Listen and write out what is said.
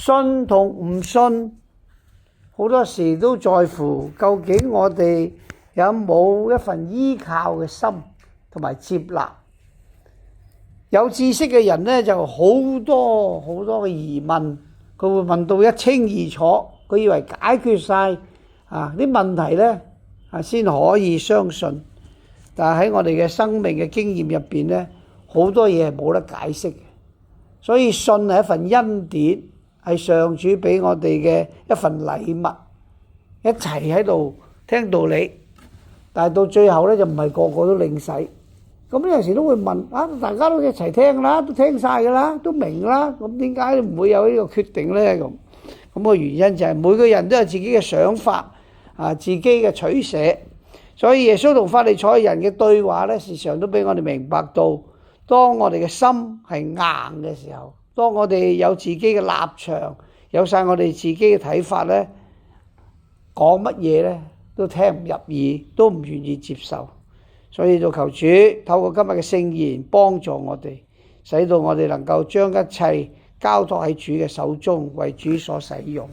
信同唔信，好多時都在乎究竟我哋有冇一份依靠嘅心同埋接納。有知識嘅人呢，就好多好多嘅疑問，佢會問到一清二楚，佢以為解決晒啲問題呢先可以相信。但係喺我哋嘅生命嘅經驗入邊呢，好多嘢係冇得解釋嘅。所以信係一份恩典，係上主俾我哋嘅一份禮物，一齊喺度聽道理。但係到最後呢，就唔係個個都領洗。咁有時都會問大家都一齊聽啦，都聽晒㗎啦，都明啦，咁點解唔會有呢個決定呢？咁個原因就係每個人都有自己嘅想法，自己嘅取捨。所以耶穌同法利賽人嘅對話呢，時常都俾我哋明白到，當我哋嘅心係硬嘅時候，當我哋有自己嘅立場，有晒我哋自己嘅睇法呢，講乜嘢呢都聽唔入耳，都唔願意接受。所以就求主透過今日嘅聖言幫助我哋，使到我哋能夠將一切交託喺主嘅手中，為主所使用。